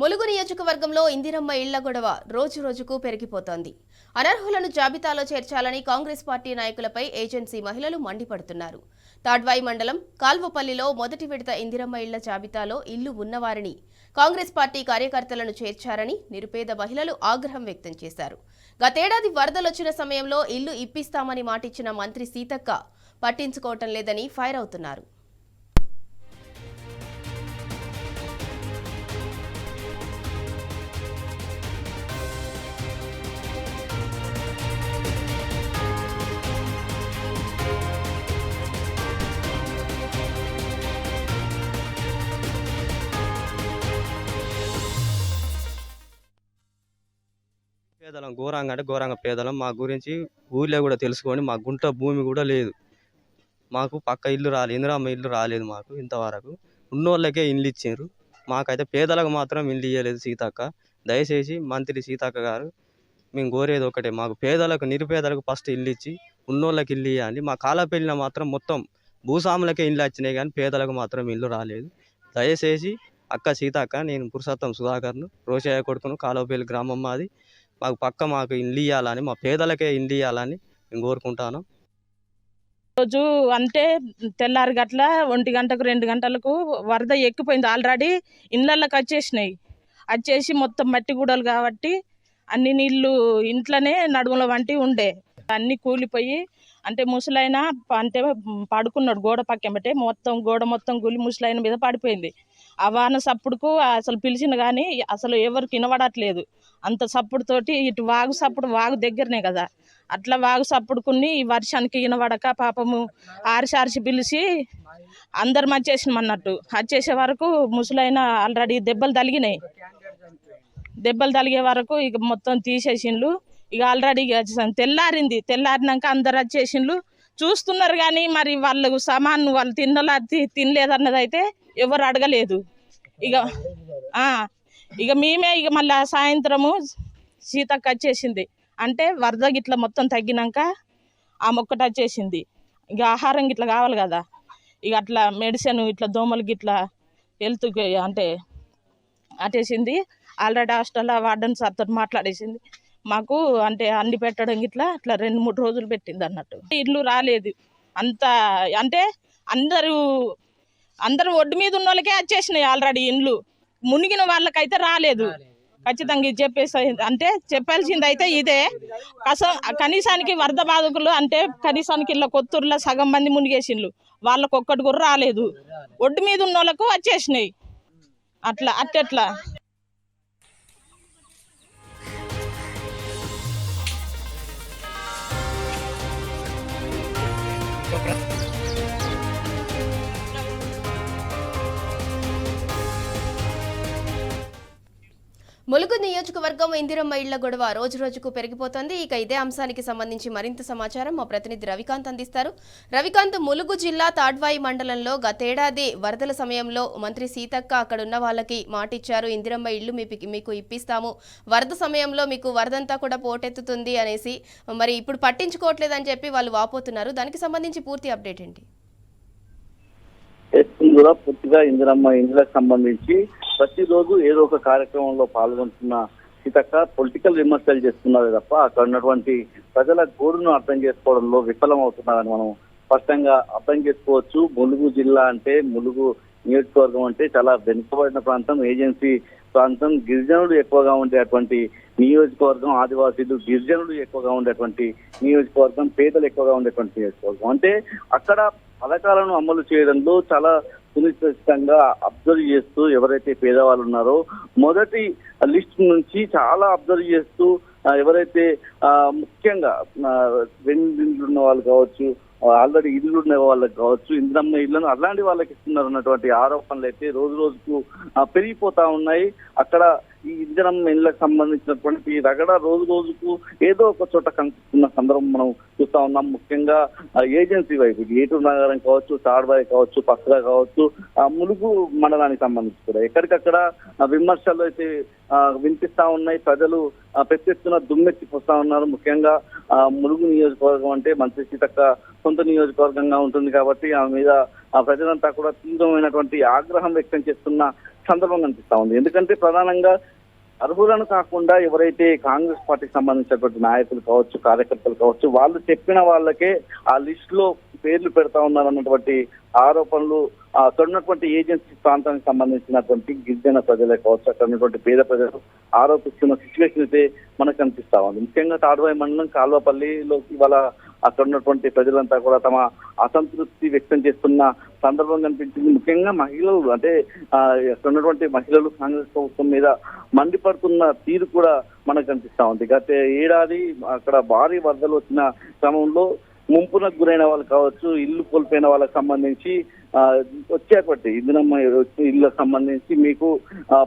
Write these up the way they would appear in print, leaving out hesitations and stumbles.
ములుగు నియోజకవర్గంలో ఇందిరమ్మ ఇళ్ల గొడవ రోజు రోజుకు పెరిగిపోతోంది. అనర్హులను జాబితాలో చేర్చాలని కాంగ్రెస్ పార్టీ నాయకులపై ఏజెన్సీ మహిళలు మండిపడుతున్నారు. తాడ్వాయి మండలం కాల్వపల్లిలో మొదటి విడత ఇందిరమ్మ ఇళ్ల జాబితాలో ఇల్లు ఉన్నవారిని కాంగ్రెస్ పార్టీ కార్యకర్తలను చేర్చారని నిరుపేద మహిళలు ఆగ్రహం వ్యక్తం చేశారు. గతేడాది వరదలొచ్చిన సమయంలో ఇల్లు ఇప్పిస్తామని మాటిచ్చిన మంత్రి సీతక్క పట్టించుకోవటం లేదని ఫైర్ అవుతున్నారు. పేదలం ఘోరంగా అంటే ఘోరంగా పేదలం. మా గురించి ఊళ్ళో కూడా తెలుసుకొని మా గుంట భూమి కూడా లేదు. మాకు పక్క ఇల్లు రాలేదు, ఇందిరమ్మ ఇల్లు రాలేదు మాకు ఇంతవరకు. ఉన్నోళ్ళకే ఇల్లు ఇచ్చారు, మాకైతే పేదలకు మాత్రం ఇల్లు ఇవ్వలేదు సీతక్క. దయచేసి మంత్రి సీతక్క గారు మేము కోరేది ఒకటే, మాకు పేదలకు నిరుపేదలకు ఫస్ట్ ఇల్లు ఇచ్చి ఉన్నోళ్ళకి ఇల్లు ఇవ్వాలి. మా కాలపెళ్ళిన మాత్రం మొత్తం భూస్వాములకే ఇల్లు వచ్చినాయి కానీ పేదలకు మాత్రం ఇల్లు రాలేదు. దయచేసి అక్క సీతక్క, నేను పురుషోత్తం సుధాకర్ను, రోషయ్య కొడుకును, కాలవపల్లి గ్రామం మాది. మాకు ఇల్లు ఇవ్వాలని, మా పేదలకే ఇల్లు ఇవ్వాలని నేను కోరుకుంటాను. రోజు అంటే తెల్లారి గట్ల 1 గంటకు 2 గంటలకు వరద ఎక్కిపోయింది. ఆల్రెడీ ఇళ్ళకి వచ్చేసి మొత్తం మట్టి గూడలు కాబట్టి అన్ని నీళ్లు ఇంట్లోనే నడుముల వంటి ఉండే అన్ని కూలిపోయి, అంటే ముసలైన అంటే పడుకున్నాడు గోడ పక్కమటే, గోడ మొత్తం కూలి ముసలైన మీద పడిపోయింది. ఆ వాన సప్పుడుకు అసలు పిలిచిన కానీ అసలు ఎవరికి వినబడట్లేదు. అంత సప్పుడుతోటి ఇటు వాగు దగ్గరనే కదా, అట్లా వాగు సప్పుడుకుని ఈ వర్షానికి వినబడక పాపము ఆరిసి పిలిచి అందరు వచ్చేసినమన్నట్టు. వచ్చేసే వరకు ముసలైన ఆల్రెడీ దెబ్బలు తలిగే వరకు ఇక మొత్తం తీసేసిండ్లు. ఇక ఆల్రెడీ తెల్లారినాక అందరు వచ్చేసిండ్లు. చూస్తున్నారు కానీ మరి వాళ్ళు వాళ్ళు తినలేదన్నది అయితే ఎవరు అడగలేదు. ఇక మేమే మళ్ళీ సాయంత్రము సీతక్క వచ్చేసింది. అంటే వరద గిట్ల మొత్తం తగ్గినాక ఆ మొక్కట వచ్చేసింది. ఇక ఆహారం గిట్ల కావాలి కదా, ఇక అట్లా మెడిసిన్ ఇట్లా దోమలు గిట్ల హెల్త్ అంటే అటేసింది. ఆల్రెడీ హాస్టల్లో వార్డెన్ సార్తో మాట్లాడేసింది. మాకు అంటే అన్ని పెట్టడం గిట్లా అట్లా 2-3 రోజులు పెట్టింది అన్నట్టు. ఇల్లు రాలేదు అంత, అంటే అందరూ ఒడ్డు మీద ఉన్న వాళ్ళకే వచ్చేసినాయి ఆల్రెడీ ఇండ్లు. మునిగిన వాళ్ళకైతే రాలేదు. ఖచ్చితంగా చెప్పేసి అంటే చెప్పాల్సింది అయితే ఇదే. కనీసానికి వరద బాధకులు అంటే కనీసానికి ఇలా కొత్తూరులో సగం మంది మునిగేసిండ్లు, వాళ్ళకు ఒక్కటి కూడా రాలేదు. ఒడ్డు మీద ఉన్న వాళ్ళకు వచ్చేసినాయి. అట్లా ములుగు నియోజకవర్గం ఇందిరమ్మ ఇళ్ల గొడవ రోజు రోజుకు పెరిగిపోతోంది. ఇక ఇదే అంశానికి సంబంధించి మరింత సమాచారం మా ప్రతినిధి రవికాంత్ అందిస్తారు. రవికాంత్, ములుగు జిల్లా తాడ్వాయి మండలంలో గతేడాది వరదల సమయంలో మంత్రి సీతక్క అక్కడున్న వాళ్ళకి మాటిచ్చారు, ఇందిరమ్మ ఇళ్లు మీకు ఇప్పిస్తాము, వరద సమయంలో మీకు వరదంతా కూడా పోటెత్తుతుంది అనేసి. మరి ఇప్పుడు పట్టించుకోవట్లేదని చెప్పి వాళ్ళు వాపోతున్నారు. దానికి సంబంధించి పూర్తి అప్డేట్ ఏంటి? కూడా పూర్తిగా ఇందిరమ్మ ఇండ్లకు సంబంధించి ప్రతిరోజు ఏదో ఒక కార్యక్రమంలో పాల్గొంటున్న సీతక్క పొలిటికల్ విమర్శలు చేస్తున్నారు తప్ప అక్కడ ఉన్నటువంటి ప్రజల గోడును అర్థం చేసుకోవడంలో విఫలమవుతున్నారని మనం స్పష్టంగా అర్థం చేసుకోవచ్చు. ములుగు జిల్లా అంటే, ములుగు నియోజకవర్గం అంటే చాలా వెనుకబడిన ప్రాంతం, ఏజెన్సీ ప్రాంతం, గిరిజనులు ఎక్కువగా ఉండేటువంటి నియోజకవర్గం, ఆదివాసీలు గిరిజనులు ఎక్కువగా ఉండేటువంటి నియోజకవర్గం, పేదలు ఎక్కువగా ఉండేటువంటి నియోజకవర్గం. అంటే అక్కడ పథకాలను అమలు చేయడంలో చాలా సునిశ్చితంగా అబ్జర్వ్ చేస్తూ ఎవరైతే పేదవాళ్ళు ఉన్నారో మొదటి లిస్ట్ నుంచి చాలా అబ్జర్వ్ చేస్తూ ఎవరైతే ముఖ్యంగా 2 ఇండ్లు ఉన్న వాళ్ళు కావచ్చు, ఆల్రెడీ ఇల్లు ఉన్న వాళ్ళకి కావచ్చు, ఇందిరమ్మ ఇళ్లను అలాంటి వాళ్ళకి ఇస్తున్నారు అన్నటువంటి ఆరోపణలు అయితే రోజు రోజుకు పెరిగిపోతా ఉన్నాయి. అక్కడ ఈ ఇందిరమ్మ ఇళ్లకు సంబంధించినటువంటి రగడ రోజు రోజుకు ఏదో ఒక చోట కనిపిస్తున్న సందర్భం మనం చూస్తా ఉన్నాం. ముఖ్యంగా ఏజెన్సీ వైపు ఏటూరు నగరం కావచ్చు, తాడ్వాయి కావచ్చు, పక్కగా కావచ్చు, ములుగు మండలానికి సంబంధించి కూడా ఎక్కడికక్కడ విమర్శలు అయితే వినిపిస్తా ఉన్నాయి. ప్రజలు పెద్ద ఎత్తున దుమ్మెత్తిపోతా ఉన్నారు. ముఖ్యంగా ములుగు నియోజకవర్గం అంటే మంత్రి సీతక్క సొంత నియోజకవర్గంగా ఉంటుంది కాబట్టి ఆమె మీద ప్రజలంతా కూడా తీవ్రమైనటువంటి ఆగ్రహం వ్యక్తం చేస్తున్న సందర్భం కనిపిస్తా ఉంది. ఎందుకంటే ప్రధానంగా అర్హులను కాకుండా ఎవరైతే కాంగ్రెస్ పార్టీకి సంబంధించినటువంటి నాయకులు కావచ్చు, కార్యకర్తలు కావచ్చు, వాళ్ళు చెప్పిన వాళ్ళకే ఆ లిస్ట్ లో పేర్లు పెడతా ఉన్నారన్నటువంటి ఆరోపణలు అక్కడ ఉన్నటువంటి ఏజెన్సీ ప్రాంతానికి సంబంధించినటువంటి గిరిజన ప్రజలే కావచ్చు, అక్కడ ఉన్నటువంటి పేద ప్రజలు ఆరోపిస్తున్న సిచ్యువేషన్ అయితే మనకు కనిపిస్తా ఉంది. ముఖ్యంగా తాడ్వాయి మండలం కాల్వపల్లిలో ఇవాళ అక్కడ ఉన్నటువంటి ప్రజలంతా కూడా తమ అసంతృప్తి వ్యక్తం చేస్తున్న సందర్భం కనిపించింది. ముఖ్యంగా మహిళలు అంటే అక్కడ ఉన్నటువంటి మహిళలు కాంగ్రెస్ ప్రభుత్వం మీద మండిపడుతున్న తీరు కూడా మనకు కనిపిస్తా ఉంది. గత ఏడాది అక్కడ భారీ వరదలు వచ్చిన క్రమంలో ముంపునకు గురైన వాళ్ళు కావచ్చు, ఇల్లు కోల్పోయిన వాళ్ళకి సంబంధించి వచ్చేటువంటి ఇందిరమ్మ ఇళ్ళకు సంబంధించి మీకు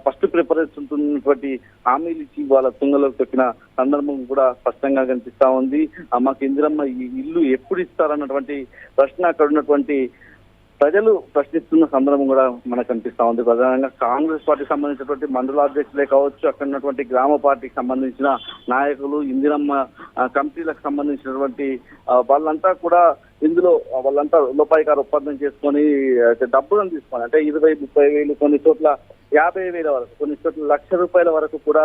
ఫస్ట్ ప్రిఫరెన్స్ ఉంటున్నటువంటి హామీలు ఇచ్చి వాళ్ళ తుంగలోకి తొక్కిన సందర్భం కూడా స్పష్టంగా కనిపిస్తా ఉంది. మాకు ఇందిరమ్మ ఈ ఇల్లు ఎప్పుడు ఇస్తారన్నటువంటి ప్రశ్న అక్కడ ఉన్నటువంటి ప్రజలు ప్రశ్నిస్తున్న సందర్భం కూడా మనకు కనిపిస్తా ఉంది. ప్రధానంగా కాంగ్రెస్ పార్టీకి సంబంధించినటువంటి మండలాధ్యక్షులే కావచ్చు, అక్కడ ఉన్నటువంటి గ్రామ పార్టీకి సంబంధించిన నాయకులు, ఇందిరమ్మ కమిటీలకు సంబంధించినటువంటి వాళ్ళంతా కూడా ఇందులో వాళ్ళంతా లోపాయికార ఒప్పందం చేసుకొని డబ్బులను తీసుకొని అంటే 20-30 కొన్ని చోట్ల 50,000 వరకు, కొన్ని చోట్ల ₹1,00,000 వరకు కూడా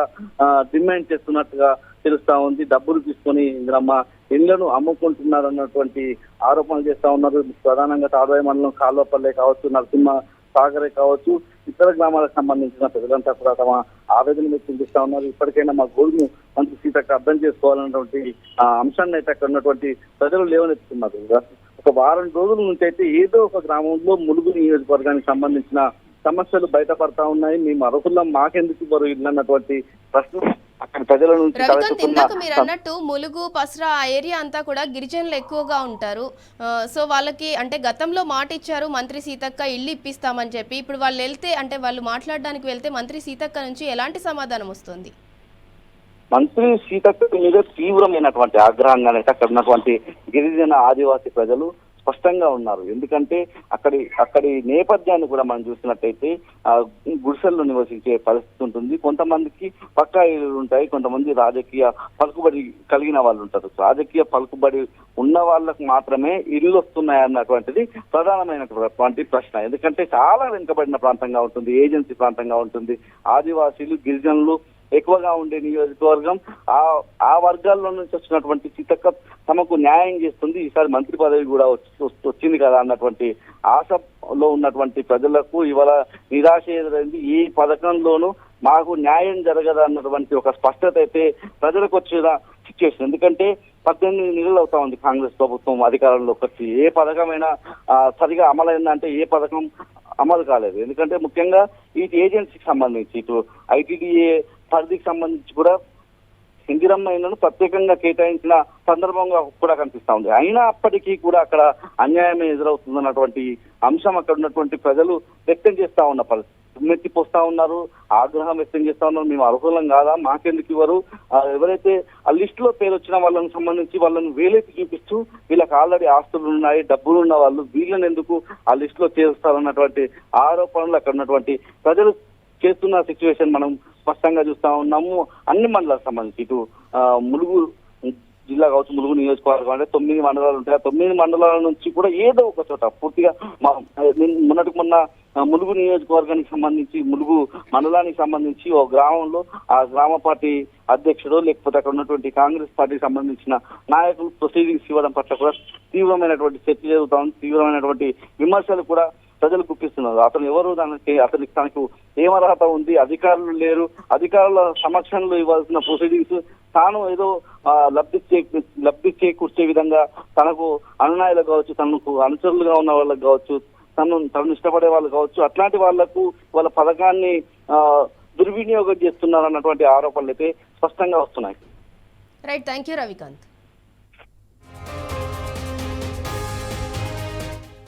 డిమాండ్ చేస్తున్నట్టుగా తెలుస్తా ఉంది. డబ్బులు తీసుకొని ఇందిరమ్మ ఇళ్లను అమ్ముకుంటున్నారు అన్నటువంటి ఆరోపణలు చేస్తా ఉన్నారు. ప్రధానంగా తాడ్వాయి మండలం కాల్వపల్లె కావచ్చు, నరసింహ సాగరే కావచ్చు, ఇతర గ్రామాలకు సంబంధించిన ప్రజలంతా కూడా తమ ఆవేదన వ్యక్తం చేస్తా ఉన్నారు. ఇప్పటికైనా మా గోడును మంత్రి సీతక్క అర్థం చేసుకోవాలన్నటువంటి అంశాన్ని అయితే అక్కడ ఉన్నటువంటి ప్రజలు లేవనెత్తుతున్నారు. ఒక వారం రోజుల నుంచి అయితే ఏదో ఒక గ్రామంలో ములుగు నియోజకవర్గానికి సంబంధించిన సమస్యలు బయటపడతా ఉన్నాయి. మేము అర్హులం, మాకెందుకు ఇవ్వరు ఇల్లు అన్నటువంటి ప్రశ్న అక్కడ ప్రజల నుంచి రవికాంత్, ఇందాక మీరు అన్నట్టు ములుగు, పస్రా ఆ ఏరియా అంతా కూడా గిరిజనులు ఎక్కువగా ఉంటారు. సో వాళ్ళకి అంటే గతంలో మాట ఇచ్చారు మంత్రి సీతక్క ఇల్లు ఇప్పిస్తామని చెప్పి. ఇప్పుడు వాళ్ళు వెళ్తే అంటే వాళ్ళు మాట్లాడడానికి వెళ్తే మంత్రి సీతక్క నుంచి ఎలాంటి సమాధానం వస్తుంది? మంత్రి సీతక్క మీద తీవ్రమైనటువంటి ఆగ్రహంగానే అక్కడ ఉన్నటువంటి గిరిజన ఆదివాసీ ప్రజలు స్పష్టంగా ఉన్నారు. ఎందుకంటే అక్కడి నేపథ్యాన్ని కూడా మనం చూసినట్టయితే గుడిసెల్లో నివసించే పరిస్థితి ఉంటుంది. కొంతమందికి పక్కా ఇళ్ళు ఉంటాయి, కొంతమంది రాజకీయ పలుకుబడి కలిగిన వాళ్ళు ఉంటారు. రాజకీయ పలుకుబడి ఉన్న వాళ్ళకు మాత్రమే ఇల్లు వస్తున్నాయి అన్నటువంటిది ప్రధానమైనటువంటి ప్రశ్న. ఎందుకంటే చాలా వెనుకబడిన ప్రాంతంగా ఉంటుంది, ఏజెన్సీ ప్రాంతంగా ఉంటుంది, ఆదివాసీలు, గిరిజనులు ఎక్కువగా ఉండే నియోజకవర్గం. ఆ వర్గాల్లో నుంచి వచ్చినటువంటి సీతక్క తమకు న్యాయం చేస్తుంది, ఈసారి మంత్రి పదవి కూడా వచ్చింది కదా అన్నటువంటి ఆశలో ఉన్నటువంటి ప్రజలకు ఇవాళ నిరాశ ఎదురైంది. ఈ పథకంలోనూ మాకు న్యాయం జరగదు అన్నటువంటి ఒక స్పష్టత అయితే ప్రజలకు వచ్చిన సిచ్యువేషన్. ఎందుకంటే 18 నెలలు అవుతా ఉంది కాంగ్రెస్ ప్రభుత్వం అధికారంలోకి వచ్చి. ఏ పథకమైనా సరిగా అమలైందంటే ఏ పథకం అమలు కాలేదు. ఎందుకంటే ముఖ్యంగా ఈ ఏజెన్సీకి సంబంధించి ఇటు ఐటీడీఏ పరిధికి సంబంధించి కూడా ఇందిరమ్మ ఇళ్లను ప్రత్యేకంగా కేటాయించిన సందర్భంగా కూడా కనిపిస్తా ఉంది. అయినా అప్పటికీ కూడా అక్కడ అన్యాయమే ఎదురవుతుందన్నటువంటి అంశం అక్కడ ఉన్నటువంటి ప్రజలు వ్యక్తం చేస్తా ఉన్న పరిస్థితి. మెత్తిపోస్తా ఉన్నారు, ఆగ్రహం వ్యక్తం చేస్తా ఉన్నారు. మేము అర్హులం కాదా, మాకెందుకు ఇవ్వరు, ఎవరైతే ఆ లిస్ట్ లో పేరు వచ్చిన వాళ్ళని సంబంధించి వాళ్ళని వేలెత్తి చూపిస్తూ వీళ్ళకి ఆల్రెడీ ఆస్తులు ఉన్నాయి, డబ్బులు ఉన్న వాళ్ళు వీళ్ళని ఎందుకు ఆ లిస్ట్ లో చేరుస్తారన్నటువంటి ఆరోపణలు అక్కడ ఉన్నటువంటి ప్రజలు చేస్తున్న సిచ్యువేషన్ మనం స్పష్టంగా చూస్తా ఉన్నాము. అన్ని మండలాలకు సంబంధించి ఇటు ములుగు జిల్లా కావచ్చు, ములుగు నియోజకవర్గం అంటే 9 మండలాలు ఉంటాయి. 9 మండలాల నుంచి కూడా ఏదో ఒక చోట పూర్తిగా మొన్న ములుగు నియోజకవర్గానికి సంబంధించి, ములుగు మండలానికి సంబంధించి ఒక గ్రామంలో ఆ గ్రామ పార్టీ అధ్యక్షుడు లేకపోతే అక్కడ ఉన్నటువంటి కాంగ్రెస్ పార్టీకి సంబంధించిన నాయకులు ప్రొసీడింగ్స్ ఇవ్వడం పట్ల కూడా తీవ్రమైనటువంటి చర్చ జరుగుతా ఉంది. తీవ్రమైనటువంటి విమర్శలు కూడా ప్రజలు గుప్పిస్తున్నారు. అతను ఎవరు, అతనికి తనకు ఏమర్హత ఉంది, అధికారులు లేరు, అధికారుల సమక్షంలో ఇవ్వాల్సిన ప్రొసీడింగ్స్ తాను ఏదో లబ్ధి చేకూర్చే విధంగా తనకు అనునాయులకు కావచ్చు, తనకు అనుచరులుగా ఉన్న వాళ్ళకు కావచ్చు, తనను ఇష్టపడే వాళ్ళు కావచ్చు, అట్లాంటి వాళ్లకు వాళ్ళ పథకాన్ని దుర్వినియోగం చేస్తున్నారు అన్నటువంటి ఆరోపణలు అయితే స్పష్టంగా వస్తున్నాయి. Right, thank you Ravikanth.